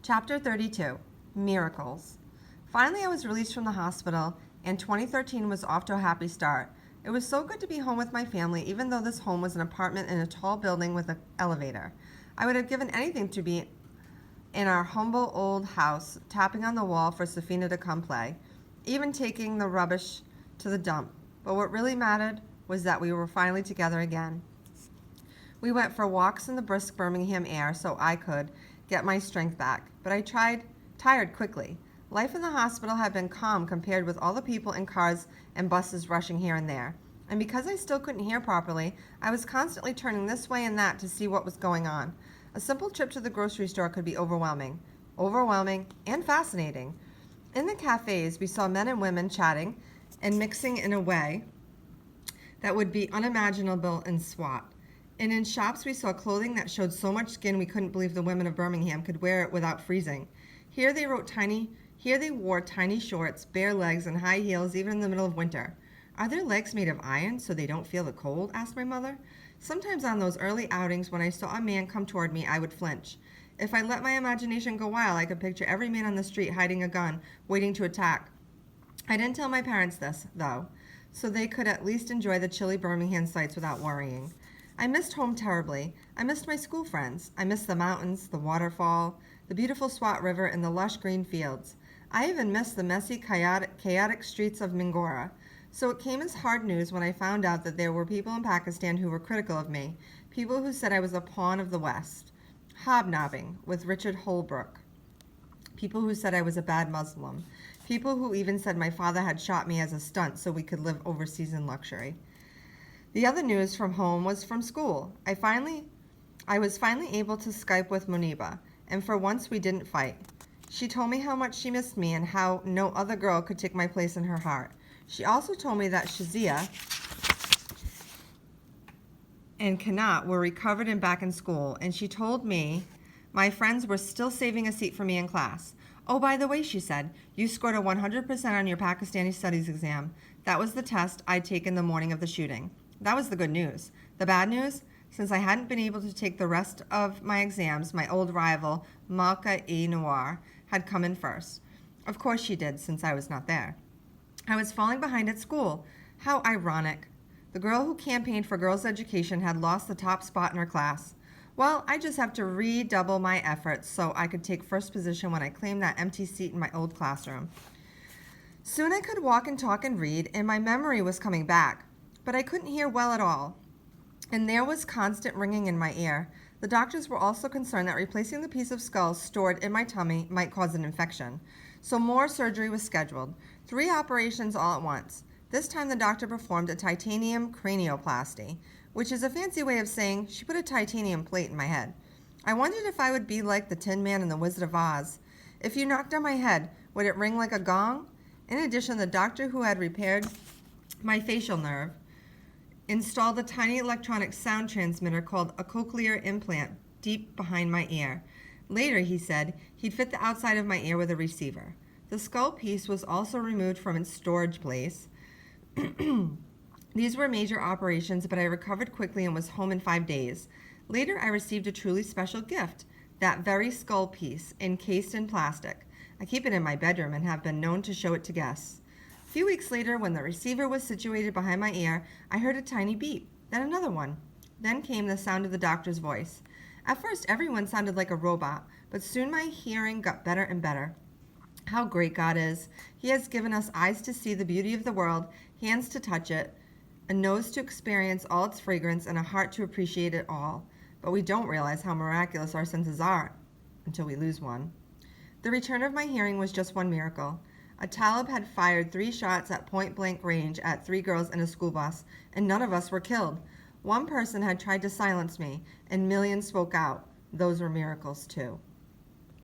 Chapter 32, Miracles. Finally, I was released from the hospital, and 2013 was off to a happy start. It was so good to be home with my family, even though this home was an apartment in a tall building with an elevator. I would have given anything to be in our humble old house, tapping on the wall for Safina to come play, even taking the rubbish to the dump. But what really mattered was that we were finally together again. We went for walks in the brisk Birmingham air so I could get my strength back, but I tired quickly. Life in the hospital had been calm compared with all the people in cars and buses rushing here and there. And because I still couldn't hear properly, I was constantly turning this way and that to see what was going on. A simple trip to the grocery store could be overwhelming and fascinating. In the cafes, we saw men and women chatting and mixing in a way that would be unimaginable in SWAT. And in shops, we saw clothing that showed so much skin we couldn't believe the women of Birmingham could wear it without freezing. Here they wore tiny shorts, bare legs, and high heels even in the middle of winter. Are their legs made of iron so they don't feel the cold? Asked my mother. Sometimes on those early outings when I saw a man come toward me, I would flinch. If I let my imagination go wild, I could picture every man on the street hiding a gun, waiting to attack. I didn't tell my parents this, though, so they could at least enjoy the chilly Birmingham sights without worrying. I missed home terribly. I missed my school friends. I missed the mountains, the waterfall, the beautiful Swat River, and the lush green fields. I even missed the messy, chaotic streets of Mingora. So it came as hard news when I found out that there were people in Pakistan who were critical of me, people who said I was a pawn of the West, hobnobbing with Richard Holbrooke, people who said I was a bad Muslim, people who even said my father had shot me as a stunt so we could live overseas in luxury. The other news from home was from school. I was finally able to Skype with Muniba, and for once we didn't fight. She told me how much she missed me and how no other girl could take my place in her heart. She also told me that Shazia and Kanat were recovered and back in school, and she told me my friends were still saving a seat for me in class. Oh, by the way, she said, you scored a 100% on your Pakistani studies exam. That was the test I'd taken the morning of the shooting. That was the good news. The bad news? Since I hadn't been able to take the rest of my exams, my old rival, Malka-e-Noir, had come in first. Of course she did, since I was not there. I was falling behind at school. How ironic. The girl who campaigned for girls' education had lost the top spot in her class. Well, I just have to redouble my efforts so I could take first position when I claimed that empty seat in my old classroom. Soon I could walk and talk and read, and my memory was coming back. But I couldn't hear well at all, and there was constant ringing in my ear. The doctors were also concerned that replacing the piece of skull stored in my tummy might cause an infection. So more surgery was scheduled, 3 operations all at once. This time the doctor performed a titanium cranioplasty, which is a fancy way of saying she put a titanium plate in my head. I wondered if I would be like the Tin Man in The Wizard of Oz. If you knocked on my head, would it ring like a gong? In addition, the doctor who had repaired my facial nerve installed a tiny electronic sound transmitter called a cochlear implant deep behind my ear. Later, he said, he'd fit the outside of my ear with a receiver. The skull piece was also removed from its storage place. These were major operations, but I recovered quickly and was home in 5 days. Later, I received a truly special gift, that very skull piece, encased in plastic. I keep it in my bedroom and have been known to show it to guests. A few weeks later, when the receiver was situated behind my ear, I heard a tiny beep, then another one. Then came the sound of the doctor's voice. At first, everyone sounded like a robot, but soon my hearing got better and better. How great God is. He has given us eyes to see the beauty of the world, hands to touch it, a nose to experience all its fragrance, and a heart to appreciate it all. But we don't realize how miraculous our senses are until we lose one. The return of my hearing was just one miracle. A Talib had fired 3 shots at point-blank range at 3 girls in a school bus, and none of us were killed. One person had tried to silence me, and millions spoke out. Those were miracles, too.